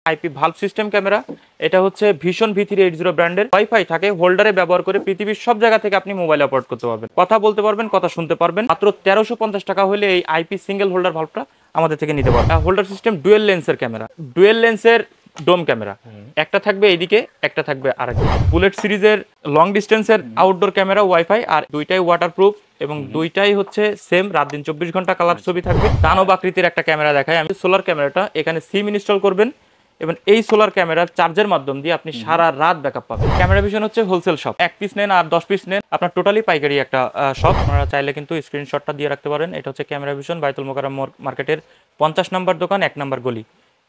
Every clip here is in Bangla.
IP valve system camera. এটা হচ্ছে ভিশন V380 ব্র্যান্ডের। ওয়াইফাই থাকে, হোল্ডারে ব্যবহার করে পৃথিবীর সব জায়গা থেকে আপনি মোবাইল অপারেট করতে পারবেন, কথা বলতে পারবেন, কথা শুনতে পারবেন। মাত্র 1350 টাকা হলে এই আইপি সিঙ্গেল হোল্ডার ভালভটা আমাদের থেকে নিতে পারবেন। হোল্ডার সিস্টেম ডুয়েল লেন্সের ক্যামেরা, ডুয়েল লেন্সের ডোম ক্যামেরা, একটা থাকবে এইদিকে, একটা থাকবে আরেকদিকে। বুলেট সিরিজের লং ডিস্টেন্সের আউটডোর ক্যামেরা ওয়াইফাই, আর দুইটাই ওয়াটারপ্রুফ এবং দুইটাই হচ্ছে সেম রাত দিন 24 ঘন্টা কালার ছবি থাকবে। দানব আকৃতির একটা ক্যামেরা দেখায় আমি। সোলার ক্যামেরাটা এখানে সিম ইনস্টল করবেন এবং এই সোলার ক্যামেরার চার্জের মাধ্যম দিয়ে আপনি সারা রাত ব্যাকআপ পাবেন। ক্যামেরা ভিশন হচ্ছে হোলসেল শপ, 1 পিস নেন আর 10 পিস নেন, আপনার টোটালি পাইকারি একটা শপ। আপনারা চাইলে কিন্তু স্ক্রিনশটটা দিয়ে রাখতে পারেন। এটা হচ্ছে ক্যামেরা ভিশন, বায়তুল মোকাররম মার্কেটের 50 নম্বর দোকান, 1 নম্বর গলি।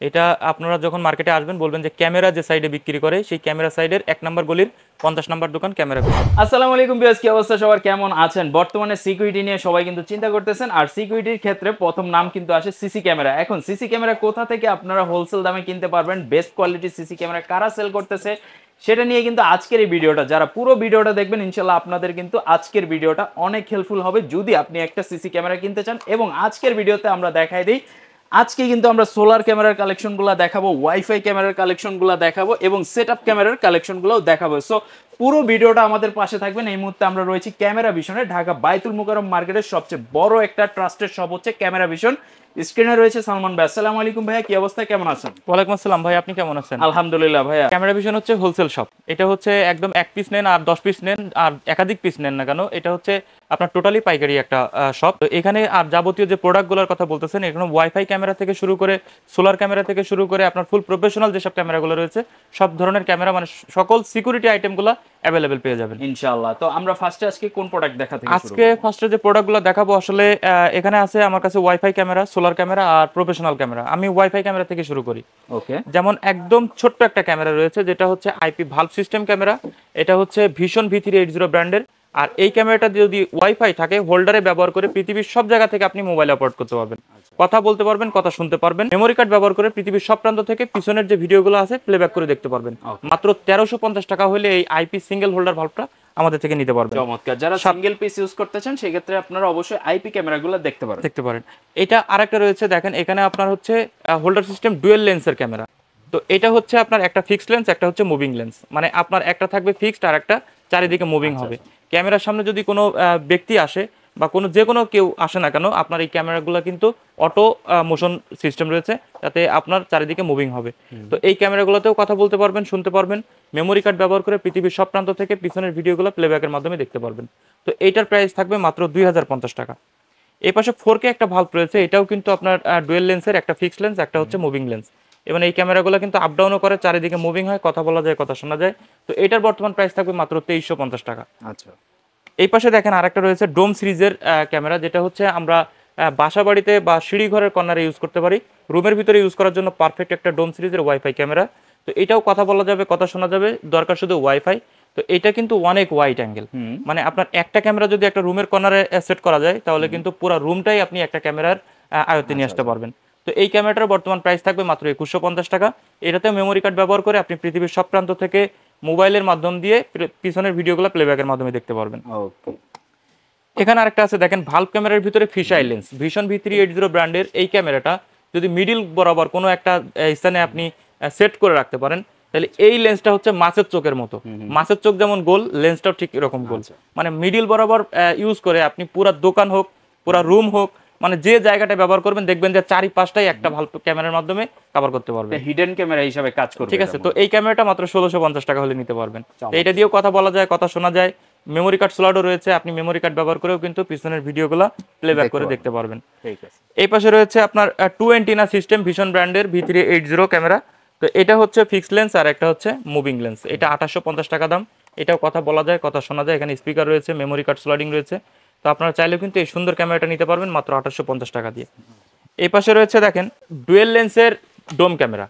এটা আপনারা যখন মার্কেটে আসবেন বলবেন যে ক্যামেরা যে সাইডে বিক্রি করে সেই ক্যামেরা সাইডের 1 নম্বর গলির 50 নম্বর দোকান ক্যামেরা ভিশন। আসসালামু আলাইকুম ভিউয়ার্স, কি অবস্থা সবার, কেমন আছেন? বর্তমানে সিকিউরিটি নিয়ে সবাই কিন্তু চিন্তা করতেছেন, আর সিকিউরিটির ক্ষেত্রে প্রথম নাম কিন্তু আসে সিসি ক্যামেরা। এখন সিসি ক্যামেরা কোথা থেকে আপনারা হোলসেল দামে কিনতে পারবেন, বেস্ট কোয়ালিটির সিসি ক্যামেরা কারা সেল করতেছে, সেটা নিয়ে কিন্তু আজকের এই ভিডিওটা, যারা পুরো ভিডিওটা দেখবেন ইনশাল্লাহ আপনাদের কিন্তু আজকের ভিডিওটা অনেক হেল্পফুল হবে যদি আপনি একটা সিসি ক্যামেরা কিনতে চান। এবং আজকের ভিডিওতে আমরা দেখাই দিই, আজকে কিন্তু আমরা সোলার ক্যামেরার কালেকশনগুলো দেখাবো, ওয়াইফাই ক্যামেরার কালেকশনগুলো দেখাবো এবং সেটআপ ক্যামেরার কালেকশনগুলোও দেখাবো। সো পুরো ভিডিওটা আমাদের পাশে থাকবেন। এই মুহূর্তে আমরা রয়েছি ক্যামেরা ভিশনে, ঢাকা বায়তুল মোকাররম মার্কেটের সবচেয়ে বড় একটা ট্রাস্টেড শপ হচ্ছে ক্যামেরা ভিশন। স্ক্রিনে রয়েছে সালমান ভাই। আসসালামু আলাইকুম ভাইয়া, কি অবস্থা, কেমন আছেন? ওয়ালাইকুম আসসালাম ভাই, আপনি কেমন আছেন? আলহামদুলিল্লাহ ভাইয়া। ক্যামেরা ভিশন হচ্ছে হোলসেল শপ। এটা হচ্ছে একদম 1 পিস নেন আর 10 পিস নেন আর একাধিক পিস নেন না কেন, এটা হচ্ছে আপনার টোটালি পাইকারি একটা শপ। তো এখানে আর যাবতীয় যে প্রোডাক্টগুলোর কথা বলতেছেন, এখানে ওয়াইফাই ক্যামেরা থেকে শুরু করে সোলার ক্যামেরা থেকে শুরু করে আপনার ফুল প্রফেশনাল যেসব ক্যামেরাগুলো রয়েছে সব ধরনের ক্যামেরা, মানে সকল সিকিউরিটি আইটেমগুলো অ্যাভেলেবেল পেয়ে যাবেন ইনশাআল্লাহ। তো আমরা ফার্স্টে আজকে কোন প্রোডাক্ট দেখাতে শুরু করব? আজকে ফার্স্টে যে প্রোডাক্টগুলো দেখাবো আসলে এখানে আছে আমার কাছে ওয়াইফাই ক্যামেরা, সোলার ক্যামেরা আর প্রফেশনাল ক্যামেরা। আমি ওয়াইফাই ক্যামেরা থেকে শুরু করি। ওকে। যেমন একদম ছোট্ট একটা ক্যামেরা রয়েছে যেটা হচ্ছে আইপি ভালভ সিস্টেম ক্যামেরা। এটা হচ্ছে ভিশন V380 ব্র্যান্ডের। আর এই ক্যামেরাটা যদি ওয়াইফাই থাকে, হোল্ডারে ব্যবহার করে পৃথিবীর সব জায়গা থেকে আপনি মোবাইল অপারেট করতে পারবেন, কথা বলতে পারবেন, কথা শুনতে পারবেন। মেমোরি কার্ড ব্যবহার করে পৃথিবীর সব প্রান্ত থেকে পিছনের যে ভিডিওগুলো আছে প্লেব্যাক করে দেখতে পারবেন। মাত্র 1350 টাকা হলে এই আইপি সিঙ্গেল হোল্ডার ভালভটা আমাদের থেকে নিতে পারবেন। চমৎকার। যারা সিঙ্গেল পিস ইউজ করতে চান সেই ক্ষেত্রে আপনারা অবশ্যই আইপি ক্যামেরাগুলো দেখতে পারেন। এটা আরেকটা রয়েছে, দেখেন এখানে আপনার হচ্ছে হোল্ডার সিস্টেম ডুয়েল লেন্সের ক্যামেরা। তো এটা হচ্ছে আপনার একটা ফিক্সড লেন্স, একটা হচ্ছে মুভিং লেন্স, মানে আপনার একটা থাকবে ফিক্সড আর একটা চারিদিকে মুভিং হবে। ক্যামেরার সামনে যদি কোনো ব্যক্তি আসে বা যে কোনো কেউ আসে না কেন, আপনার এই ক্যামেরাগুলো কিন্তু অটো মোশন সিস্টেম রয়েছে, যাতে আপনার চারিদিকে মুভিং হবে। তো এই ক্যামেরাগুলোতেও কথা বলতে পারবেন, শুনতে পারবেন। মেমোরি কার্ড ব্যবহার করে পৃথিবীর সব প্রান্ত থেকে পিছনের ভিডিওগুলো প্লেব্যাকের মাধ্যমে দেখতে পারবেন। তো এইটার প্রাইস থাকবে মাত্র 2050 টাকা। এই পাশে 4K একটা ভালভ রয়েছে, এটাও কিন্তু আপনার ডুয়েল লেন্সের, একটা ফিক্সড লেন্স, একটা হচ্ছে মুভিং লেন্স। এবং এই ক্যামেরাগুলো কিন্তু আপ ডাউনও করে, চারিদিকে মুভিং হয়, কথা বলা যায়, কথা শোনা যায়। তো এটার বর্তমান প্রাইস থাকবে মাত্র 2350 টাকা। আচ্ছা। এই পাশে দেখেন আরেকটা রয়েছে ডোম সিরিজের ক্যামেরা, যেটা হচ্ছে আমরা বাসা বাড়িতে বা সিঁড়ি ঘরের কর্নারে ইউজ করতে পারি, রুমের ভিতরে ইউজ করার জন্য পারফেক্ট একটা ডোম সিরিজের ওয়াইফাই ক্যামেরা। তো এটাও কথা বলা যাবে, কথা শোনা যাবে, দরকার শুধু ওয়াইফাই। তো এটা কিন্তু অনেক ওয়াইড অ্যাঙ্গেল, মানে আপনার একটা ক্যামেরা যদি একটা রুমের কর্নারে সেট করা যায় তাহলে কিন্তু পুরো রুমটাই আপনি একটা ক্যামেরার আয়ত্তে নিয়ে আসতে পারবেন। তো এই ক্যামেরাটার বর্তমান প্রাইস থাকবে মাত্র 2150 টাকা। এটাতে মেমোরি কার্ড ব্যবহার করে আপনি পৃথিবীর সব প্রান্ত থেকে মোবাইলের মাধ্যম দিয়ে পিছনের ভিডিওগুলো প্লেব্যাকের মাধ্যমে দেখতে পারবেন। ওকে। এখানে আরেকটা আছে, দেখেন ভালভ ক্যামেরার ভিতরে fish I lens, vision V380 ব্র্যান্ডের। এই ক্যামেরাটা যদি মিডিল বরাবর কোনো একটা স্থানে আপনি সেট করে রাখতে পারেন, তাহলে এই লেন্সটা হচ্ছে মাছের চোখের মতো। মাছের চোখ যেমন গোল, লেন্সটাও ঠিক এরকম গোল। মানে মিডিল বরাবর ইউজ করে আপনি পুরা দোকান হোক, পুরা রুম হোক, মানে যে জায়গাটা ব্যবহার করবেন দেখবেন যে চারিপাশটাই একটা ভালভ ক্যামেরার মাধ্যমে কভার করতে পারবেন, হিডেন ক্যামেরা হিসেবে কাজ করবে। ঠিক আছে। তো এই ক্যামেরাটা মাত্র 1650 টাকা হলে নিতে পারবেন। এটা দিয়েও কথা বলা যায়, কথা শোনা যায়। মেমোরি কার্ড স্লটও রয়েছে, আপনি মেমোরি কার্ড ব্যবহার করেও কিন্তু পিছনের ভিডিওগুলো প্লেব্যাক করে দেখতে পারবেন। ঠিক আছে। এই পাশে রয়েছে আপনার 2 অ্যান্টেনা সিস্টেম ভিশন ব্র্যান্ডের V380 ক্যামেরা। তো এটা হচ্ছে ফিক্সড লেন্স আর একটা হচ্ছে মুভিং লেন্স। এটা 2850 টাকা দাম। এটাও কথা বলা যায়, কথা শোনা যায়। এখানে স্পিকার রয়েছে, মেমোরি কার্ড স্লটিং রয়েছে। তো আপনারা চাইলেও কিন্তু এই সুন্দর ক্যামেরাটা নিতে পারবেন মাত্র 2850 টাকা দিয়ে। এই পাশে রয়েছে দেখেন ডুয়েল লেন্সের ডোম ক্যামেরা,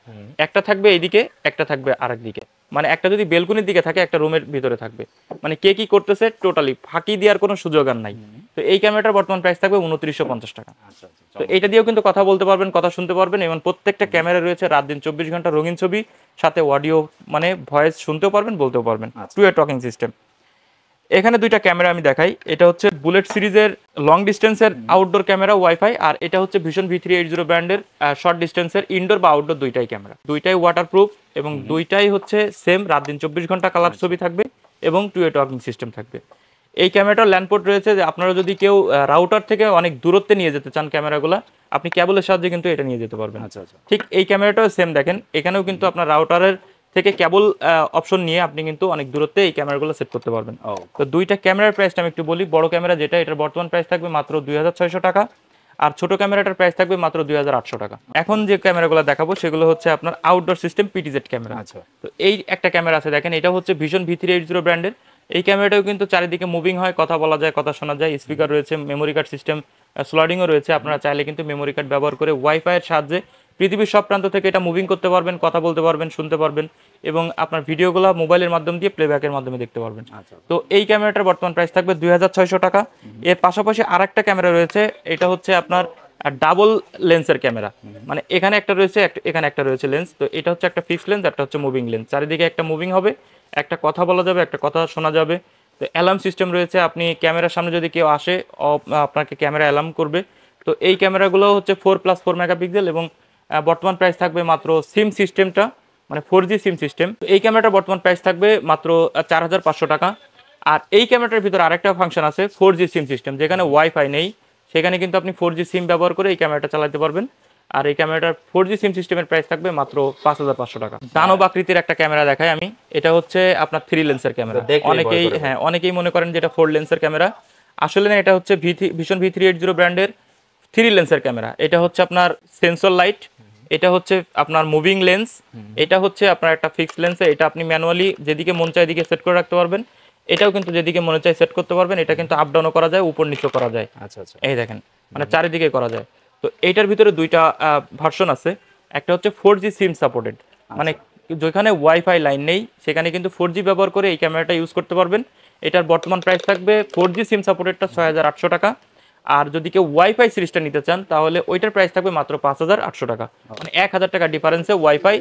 একটা থাকবে এইদিকে, একটা থাকবে আরেক দিকে। মানে একটা যদি বেলকনির দিকে থাকে, একটা রুমের ভিতরে থাকবে, মানে কে কি করতেছে টোটালি ফাঁকি দেওয়ার কোনো সুযোগ আর নাই। তো এই ক্যামেরাটার বর্তমান প্রাইস থাকবে 2950 টাকা। তো এটা দিয়েও কিন্তু কথা বলতে পারবেন, কথা শুনতে পারবেন। এবং প্রত্যেকটা ক্যামেরা রয়েছে রাত দিন 24 ঘন্টা রঙিন ছবি, সাথে অডিও, মানে ভয়েস শুনতেও পারবেন, বলতেও পারবেন, টু এ টকিং সিস্টেম। এখানে দুইটা ক্যামেরা আমি দেখাই। এটা হচ্ছে বুলেট সিরিজের লং ডিস্টেন্সের আউটডোর ক্যামেরা ওয়াইফাই, আর এটা হচ্ছে ভিশন V380 ব্র্যান্ডের শর্ট ডিস্টেন্সের ইনডোর বা আউটডোর দুইটাই ক্যামেরা। দুইটাই ওয়াটারপ্রুফ এবং দুইটাই হচ্ছে সেম রাত দিন 24 ঘন্টা কালার ছবি থাকবে এবং টু ওয়ে টকিং সিস্টেম থাকবে। এই ক্যামেরাটার ল্যান্ড পোর্ট রয়েছে, যে আপনারা যদি কেউ রাউটার থেকে অনেক দূরত্বে নিয়ে যেতে চান ক্যামেরাগুলো, আপনি কেবলের সাহায্যে কিন্তু এটা নিয়ে যেতে পারবেন। ঠিক এই ক্যামেরাটাও সেম দেখেন, এখানেও কিন্তু আপনার রাউটারের থেকে কেবল অপশন নিয়ে আপনি কিন্তু অনেক দূরত্বে এই ক্যামেরাগুলো সেট করতে পারবেন। তো দুইটা ক্যামেরার প্রাইসটা আমি একটু বলি। বড় ক্যামেরা যেটা, এটার বর্তমান প্রাইস থাকবে মাত্র 2600 টাকা, আর ছোট ক্যামেরাটার প্রাইস থাকবে মাত্র 2800 টাকা। এখন যে ক্যামেরাগুলো দেখাবো সেগুলো হচ্ছে আপনার আউটডোর সিস্টেম পিটিজেড ক্যামেরা। তো এই একটা ক্যামেরা আছে দেখেন, এটা হচ্ছে ভিশন V380 ব্র্যান্ডের। এই ক্যামেরাটাও কিন্তু চারিদিকে মুভিং হয়, কথা বলা যায়, কথা শোনা যায়, স্পিকার রয়েছে, মেমোরি কার্ড সিস্টেম স্লাইডিংও রয়েছে। আপনারা চাইলে কিন্তু মেমোরি কার্ড ব্যবহার করে ওয়াইফাইয়ের সাহায্যে পৃথিবীর সব প্রান্ত থেকে এটা মুভিং করতে পারবেন, কথা বলতে পারবেন, শুনতে পারবেন এবং আপনার ভিডিওগুলো মোবাইলের মাধ্যম দিয়ে প্লেব্যাকের মাধ্যমে দেখতে পারবেন। তো এই ক্যামেরাটার বর্তমান প্রাইস থাকবে 2600 টাকা। এর পাশাপাশি আরেকটা ক্যামেরা রয়েছে, এটা হচ্ছে আপনার ডাবল লেন্সের ক্যামেরা, মানে এখানে একটা রয়েছে, এখানে একটা রয়েছে লেন্স। তো এটা হচ্ছে একটা ফিক্সড লেন্স, একটা হচ্ছে মুভিং লেন্স। চারিদিকে একটা মুভিং হবে, একটা কথা বলা যাবে, একটা কথা শোনা যাবে। তো অ্যালার্ম সিস্টেম রয়েছে, আপনি ক্যামেরার সামনে যদি কেউ আসে আপনাকে ক্যামেরা অ্যালার্ম করবে। তো এই ক্যামেরাগুলো হচ্ছে 4+4 মেগাপিক্সেল এবং বর্তমান প্রাইস থাকবে মাত্র সিম সিস্টেমটা, মানে 4G সিম সিস্টেম। এই ক্যামেরাটার বর্তমান প্রাইস থাকবে মাত্র 4500 টাকা। আর এই ক্যামেরাটার ভিতরে আরেকটা ফাংশন আছে 4G সিম সিস্টেম, যেখানে ওয়াইফাই নেই, সেখানে কিন্তু আপনি 4G সিম ব্যবহার করে এই ক্যামেরাটা চালাতে পারবেন। আর এই ক্যামেরাটার 4G সিম সিস্টেমের প্রাইস থাকবে মাত্র 5500 টাকা। দানব আকৃতির একটা ক্যামেরা দেখাই আমি। এটা হচ্ছে আপনার 3 লেন্সের ক্যামেরা। অনেকেই মনে করেন যে এটা 4 লেন্সের ক্যামেরা, আসলে না, এটা হচ্ছে ভিশন V380 ব্র্যান্ডের 3 লেন্সের ক্যামেরা। এটা হচ্ছে আপনার সেন্সর লাইট, এটা হচ্ছে আপনার মুভিং লেন্স, এটা হচ্ছে আপনার একটা ফিক্সড লেন্স। এটা আপনি ম্যানুয়ালি যেদিকে মন চায় এদিকে সেট করে রাখতে পারবেন। এটাও কিন্তু যেদিকে মনে চায় সেট করতে পারবেন। এটা কিন্তু আপ ডাউনও করা যায়, উপর নিচেও করা যায়। এই দেখেন, মানে চারিদিকে করা যায়। তো এইটার ভিতরে দুইটা ভার্সন আছে। একটা হচ্ছে 4G সিম সাপোর্টেড, মানে যেখানে ওয়াইফাই লাইন নেই সেখানে কিন্তু 4G ব্যবহার করে এই ক্যামেরাটা ইউজ করতে পারবেন। এটার বর্তমান প্রাইস থাকবে 4G সিম সাপোর্টেডটা 6800 টাকা। আর যদি কেউ ওয়াইফাই সিরিজটা নিতে চান তাহলে ওইটার প্রাইস থাকবে মাত্র 5800 টাকা, মানে 1000 টাকা ডিফারেন্সে ওয়াইফাই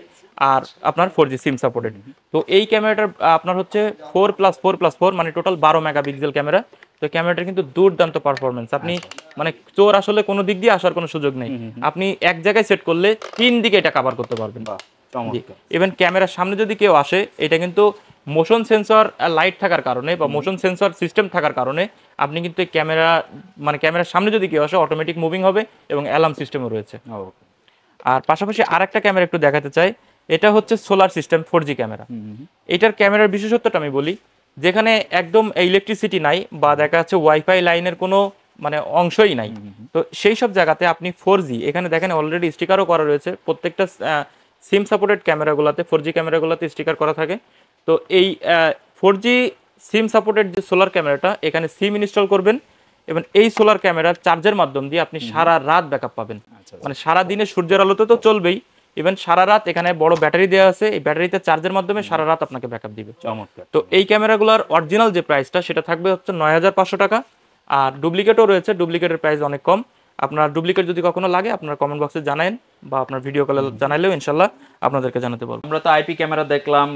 আর আপনার 4G সিম সাপোর্টেড। তো এই ক্যামেরাটার আপনার হচ্ছে 4+4+4 মানে টোটাল 12 মেগাপিক্সেল ক্যামেরা। তো ক্যামেরাটার কিন্তু দুর্দান্ত পারফরমেন্স। আপনি মানে চোর আসলে কোনো দিক দিয়ে আসার কোনো সুযোগ নেই, আপনি এক জায়গায় সেট করলে 3 দিকে এটা কভার করতে পারবেন। ইভেন ক্যামেরার সামনে যদি কেউ আসে, এটা কিন্তু মোশন সেন্সর লাইট থাকার কারণে বা মোশন সেন্সর সিস্টেম থাকার কারণে আপনি কিন্তু ক্যামেরার সামনে যদি কেউ আসে অটোমেটিক মুভিং হবে এবং অ্যালার্ম সিস্টেমও রয়েছে। আর পাশাপাশি আরেকটা ক্যামেরা একটু দেখাতে চাই, এটা হচ্ছে সোলার সিস্টেম 4G ক্যামেরা। এটার ক্যামেরার বিশেষত্বটা আমি বলি, যেখানে একদম ইলেকট্রিসিটি নাই বা দেখা যাচ্ছে ওয়াইফাই লাইনের কোনো মানে অংশই নাই, তো সেই সব জায়গাতে আপনি 4G, এখানে দেখেন অলরেডি স্টিকারও করা রয়েছে প্রত্যেকটা সিম সাপোর্টেড ক্যামেরাগুলোতে, 4G ক্যামেরাগুলোতে স্টিকার করা থাকে। তো এই 4G সিম সাপোর্টেড যে সোলার ক্যামেরাটা, এখানে সিম ইনস্টল করবেন এবং এই সোলার ক্যামেরার চার্জের মাধ্যম দিয়ে আপনি সারা রাত ব্যাকআপ পাবেন। মানে সারা দিনে সূর্যের আলোতে তো চলবেই, ইভেন সারা রাত এখানে বড় ব্যাটারি দেওয়া আছে, এই ব্যাটারিতে চার্জের মাধ্যমে সারা রাত আপনাকে ব্যাকআপ দিবে। তো এই ক্যামেরাগুলোর অরিজিনাল যে প্রাইসটা সেটা থাকবে হচ্ছে 9500 টাকা। আর ডুপ্লিকেটও রয়েছে, ডুপ্লিকেটের প্রাইস অনেক কম। আপনার ডুপ্লিকেট যদি কখনো লাগে আপনার কমেন্ট বক্সে জানান বা আপনার ভিডিও কলে জানাইলেও ইনশাল্লাহ আপনাদেরকে জানাতে পারবো। আমরা তো আইপি ক্যামেরা দেখলাম,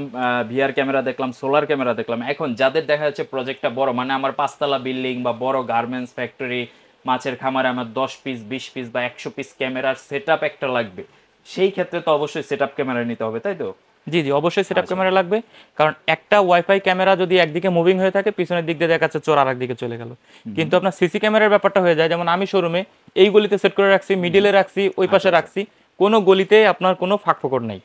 ভিআর ক্যামেরা দেখলাম, সোলার ক্যামেরা দেখলাম। এখন যাদের দেখা যাচ্ছে প্রজেক্টটা বড়, মানে আমার 5 তলা বিল্ডিং বা বড় গার্মেন্টস ফ্যাক্টরি, মাছের খামারে আমার 10 পিস 20 পিস বা 100 পিস ক্যামেরার সেটআপ একটা লাগবে, সেই ক্ষেত্রে তো অবশ্যই সেটআপ ক্যামেরা নিতে হবে, তাই তো? জি জি, অবশ্যই সেটআপ ক্যামেরা লাগবে, কারণ একটা ওয়াইফাই ক্যামেরা যদি একদিকে মুভিং হয়ে থাকে, পিছনের দিক দিয়ে দেখা যাচ্ছে চোর আরেক দিকে চলে গেল। কিন্তু আপনার সিসি ক্যামেরার ব্যাপারটা হয়ে যায়, যেমন আমি শোরুমে এই গলিতে সেট করে রাখছি, মিডিলে রাখছি, ওই পাশে রাখছি, কোনো গলিতে আপনার কোনো ফাঁক ফোকর নাই,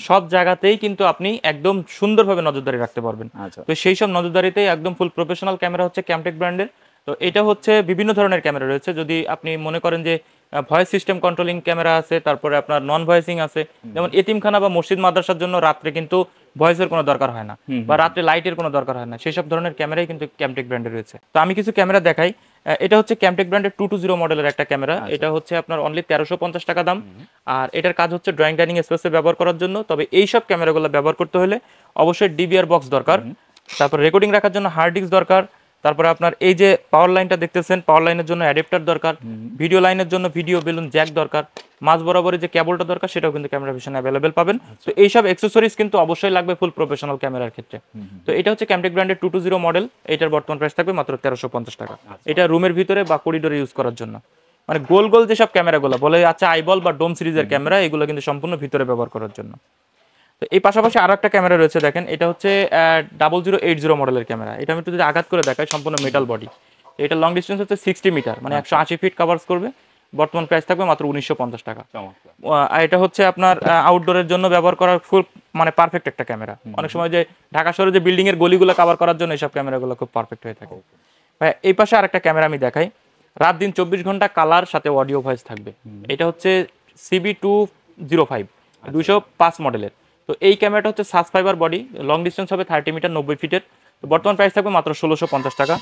সব জায়গাতেই কিন্তু আপনি একদম সুন্দরভাবে নজরদারি রাখতে পারবেন। তো সেই সব নজরদারিতেই একদম ফুল প্রফেশনাল ক্যামেরা হচ্ছে ক্যামটেক ব্র্যান্ডের। তো এটা হচ্ছে বিভিন্ন ধরনের ক্যামেরা রয়েছে, যদি আপনি মনে করেন যে ভয়েস সিস্টেম কন্ট্রোলিং ক্যামেরা আছে, তারপরে আপনার নন ভয়েসিং আছে, যেমন এতিমখানা বা মসজিদ মাদ্রাসার জন্য রাত্রে কিন্তু ভয়েসের কোনো দরকার হয় না বা রাত্রে লাইটের কোনো দরকার হয় না, সেই সব ধরনের ক্যামেরাই কিন্তু ক্যামটেক ব্র্যান্ডের রয়েছে। তো আমি কিছু ক্যামেরা দেখাই। এটা হচ্ছে ক্যামটেক ব্র্যান্ডের 220 মডেলের একটা ক্যামেরা। এটা হচ্ছে আপনার অনলি 1350 টাকা দাম। আর এটার কাজ হচ্ছে ড্রয়িং ডাইনিং স্পেসে ব্যবহার করার জন্য। তবে এই সব ক্যামেরাগুলো ব্যবহার করতে হলে অবশ্যই ডিবিআর বক্স দরকার, তারপর রেকর্ডিং রাখার জন্য হার্ড ডিস্ক দরকার, তারপরে আপনার এই যে পাওয়ার লাইনটা দেখতেছেন, পাওয়ার লাইনের জন্য অ্যাডাপ্টার দরকার, ভিডিও লাইনের জন্য ভিডিও বেলুন জ্যাক দরকার, মাঝ বরাবরের যে কেবলটা দরকার সেটাও কিন্তু ক্যামেরা ভিশনে অ্যাভেলেবেল পাবেন। তো এইসব অ্যাক্সেসরিজ কিন্তু অবশ্যই লাগবে ফুল প্রফেশনাল ক্যামেরার ক্ষেত্রে। তো এটা হচ্ছে ক্যামটেক ব্র্যান্ডের 220 মডেল, এটার বর্তমান প্রাইস থাকবে মাত্র 1350 টাকা। এটা রুমের ভিতরে বা করিডোরে ইউজ করার জন্য, মানে গোল গোল যেসব ক্যামেরাগুলো বলে আচ্ছা আইবল বা ডোম সিরিজের ক্যামেরা, এগুলো কিন্তু সম্পূর্ণ ভিতরে ব্যবহার করার জন্য। তো এই পাশাপাশি আরো একটা ক্যামেরা রয়েছে, দেখেন এটা হচ্ছে 0080 মডেলের ক্যামেরা। এটা আমি একটু যদি আঘাত করে দেখাই, সম্পূর্ণ মেটাল বডি। এটা লং ডিস্টেন্স হচ্ছে 60 মিটার, মানে 180 ফিট কভারস করবে। বর্তমান প্রাইস থাকবে মাত্র 1950 টাকা। আর এটা হচ্ছে আপনার আউটডোরের জন্য ব্যবহার করার ফুল মানে পারফেক্ট একটা ক্যামেরা। অনেক সময় যে ঢাকা শহরে যে বিল্ডিং এর গলিগুলো কভার করার জন্য এইসব ক্যামেরাগুলো খুব পারফেক্ট হয়ে থাকে। ভাই এই পাশে আরেকটা ক্যামেরা আমি দেখাই, রাত দিন 24 ঘন্টা কালার সাথে অডিও ভয়েস থাকবে। এটা হচ্ছে CB205 205 মডেলের। তো এই ক্যামেরাটা হচ্ছে সাস ফাইবার বডি, লং ডিস্টেন্স হবে 30 মিটার 90 ফিটের। তো বর্তমান প্রাইস থাকবে মাত্র 1650 টাকা।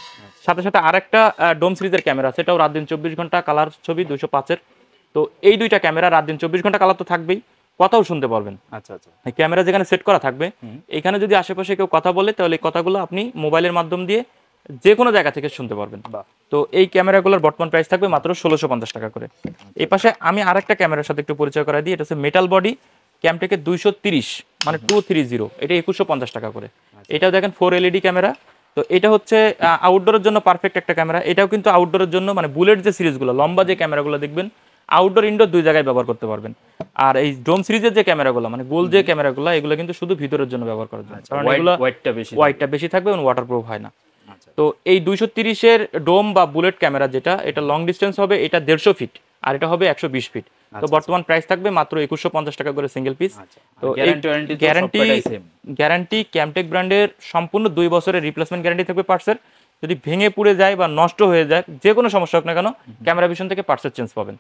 সাথে সাথে আরেকটা ডোম সিরিজের ক্যামেরা, সেটাও রাত দিন 24 ঘন্টা কালার ছবি 205-এর। তো এই দুইটা ক্যামেরা রাত দিন 24 ঘন্টা কালার তো থাকবেই, কথাও শুনতে পারবেন। আচ্ছা আচ্ছা, এই ক্যামেরা যেখানে সেট করা থাকবে, এখানে যদি আশেপাশে কেউ কথা বলে তাহলে এই কথাগুলো আপনি মোবাইলের মাধ্যম দিয়ে যে কোনো জায়গা থেকে শুনতে পারবেন। তো এই ক্যামেরাগুলোর বর্তমান প্রাইস থাকবে মাত্র 1650 টাকা করে। এই পাশে আমি আরেকটা ক্যামেরার সাথে একটু পরিচয় করা দিই, এটা হচ্ছে মেটাল বডি ক্যামটেকের 230 মানে 230, এটা 2150 টাকা করে। এটাও দেখেন 4 LED ক্যামেরা। তো এটা হচ্ছে আউটডোরের জন্য পারফেক্ট একটা ক্যামেরা। এটাও কিন্তু আউটডোরের জন্য মানে বুলেট যে সিরিজগুলো লম্বা যে ক্যামেরাগুলো দেখবেন, আউটডোর ইনডোর দুই জায়গায় ব্যবহার করতে পারবেন। আর এই ডোম সিরিজের যে ক্যামেরাগুলো মানে গোল যে ক্যামেরাগুলো, এগুলো কিন্তু শুধু ভিতরের জন্য ব্যবহার করার জন্য, কারণ এগুলো ওয়াইটটা বেশি থাকবে এবং ওয়াটারপ্রুফ হয় না। তো এই 230-এর ডোম বা বুলেট ক্যামেরা যেটা, এটা লং ডিস্টেন্স হবে, এটা 150 ফিট আর এটা হবে 120 ফিট। তো বর্তমান প্রাইস থাকবে মাত্র 2150 টাকা করে সিঙ্গেল পিস। তো গ্যারান্টি ক্যামটেক ব্র্যান্ডের সম্পূর্ণ 2 বছরের রিপ্লেসমেন্ট গ্যারান্টি থাকবে পার্টসের। যদি ভেঙে পুড়ে যায় বা নষ্ট হয়ে যায়, যে কোনো সমস্যা হোক না কেন, ক্যামেরা ভিশন থেকে পার্টসের চেঞ্জ পাবেন।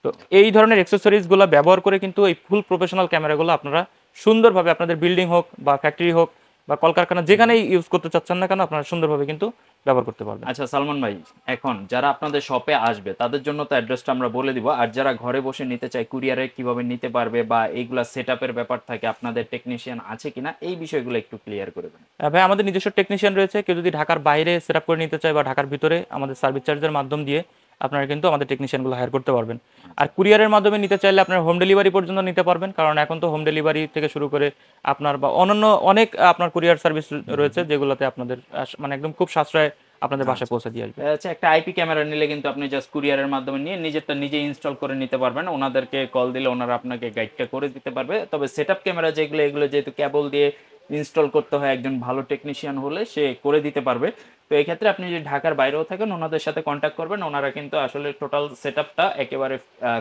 তো এই ধরনের অ্যাক্সেসরিজগুলো ব্যবহার করে কিন্তু এই ফুল প্রফেশনাল ক্যামেরাগুলো আপনারা সুন্দরভাবে আপনাদের বিল্ডিং হোক বা ফ্যাক্টরি হোক বা কলকারখানা যেখানেই ইউজ করতে চাচ্ছেন না কেন, আপনারা সুন্দরভাবে কিন্তু ব্যবহার করতে পারবেন। আচ্ছা সালমান ভাই, এখন যারা আপনাদের শপে আসবে তাদের জন্য তো অ্যাড্রেসটা আমরা বলে দিব, আর যারা ঘরে বসে নিতে চায় কুরিয়ারে কিভাবে নিতে পারবে বা এইগুলা সেটআপের ব্যাপার থাকে, আপনাদের টেকনিশিয়ান আছে কিনা, এই বিষয়গুলো একটু ক্লিয়ার করে দেন। ভাই আমাদের নিজস্ব টেকনিশিয়ান রয়েছে, কেউ যদি ঢাকার বাইরে সেটআপ করে নিতে চায় বা ঢাকার ভিতরে আমাদের সার্ভিস চার্জের মাধ্যম দিয়ে আপনারা কিন্তু আমাদের টেকনিশিয়ানগুলো হায়ার করতে পারবেন। আর কুরিয়ারের মাধ্যমে নিতে চাইলে আপনারা হোম ডেলিভারি পর্যন্ত নিতে পারবেন, কারণ এখন তো হোম ডেলিভারি থেকে শুরু করে আপনার বা অন্যান্য অনেক আপনার কুরিয়ার সার্ভিস রয়েছে যেগুলোতে আপনাদের মানে একদম খুব সাশ্রয় আপনাদের বাসায় পৌঁছে দিয়ে আসবে। আচ্ছা, একটা আইপি ক্যামেরা নিলে কিন্তু আপনি জাস্ট কুরিয়ারের মাধ্যমে নিয়ে নিজেরটা নিজে ইনস্টল করে নিতে পারবেন, ওনাদেরকে কল দিলে ওনারা আপনাকে গাইডটা করে দিতে পারবে। তবে সেটআপ ক্যামেরা যেগুলো, এগুলো যেহেতু কেবল দিয়ে ইনস্টল করতে হয়, একজন ভালো টেকনিশিয়ান হলে সে করে দিতে পারবে। তো এই ক্ষেত্রে আপনি যদি ঢাকার বাইরেও থাকেন, ওনাদের সাথে কন্ট্যাক্ট করবেন, ওনারা কিন্তু আসলে টোটাল সেটআপটা একেবারে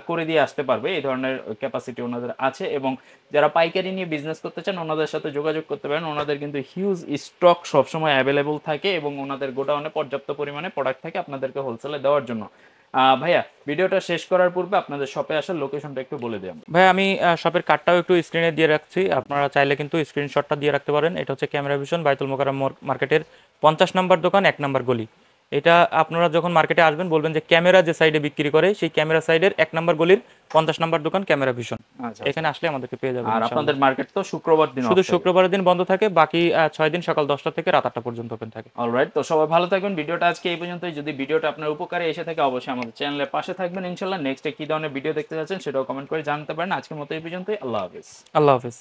করে দিয়ে আসতে পারবে। এই ধরনের ক্যাপাসিটি ওনাদের আছে। এবং যারা পাইকারি নিয়ে বিজনেস করতে চান, ওনাদের সাথে যোগাযোগ করতে পারেন। ওনাদের কিন্তু হিউজ স্টক সবসময় অ্যাভেলেবল থাকে এবং ওনাদের গোডাউনে পর্যাপ্ত পরিমাণে প্রোডাক্ট থাকে আপনাদেরকে হোলসেলে দেওয়ার জন্য। ভাইয়া, ভিডিওটা শেষ করার পূর্বে আপনাদের শপে আসার লোকেশনটা একটু বলে দিই। ভাই আমি শপের কার্ডটাও একটু স্ক্রিনে দিয়ে রাখছি, আপনারা চাইলে কিন্তু স্ক্রিনশটটা দিয়ে রাখতে পারেন। এটা হচ্ছে ক্যামেরা ভিশন, বায়তুল মোকাররম মার্কেটের 50 নম্বর দোকান, 1 নম্বর গলি। এটা আপনারা যখন মার্কেটে আসবেন বলবেন যে ক্যামেরা যে সাইডে বিক্রি করে, সেই ক্যামেরা সাইডের 1 নম্বর গলির 50 নম্বর দোকান ক্যামেরা ভিশন। এখানে আসলে আমাদেরকে পেয়ে যাবেন। আর আপনাদের মার্কেট তো শুক্রবার দিন, শুধু শুক্রবারের দিন বন্ধ থাকে, বাকি 6 দিন সকাল 10টা থেকে রাত 8টা পর্যন্ত ওপেন থাকে। অলরাইট, তো সবাই ভালো থাকবেন। ভিডিওটা আজকে এই পর্যন্তই। যদি ভিডিওটা আপনার উপকারে এসে থাকে, অবশ্যই আমাদের চ্যানেলের পাশে থাকবেন ইনশাআল্লাহ। নেক্সটে কি ধরনের ভিডিও দেখতে যাচ্ছেন সেটাও কমেন্ট করে জানাতে পারেন। আজকের মতো এই পর্যন্তই। আল্লাহ হাফেজ। আল্লাহ হাফেজ।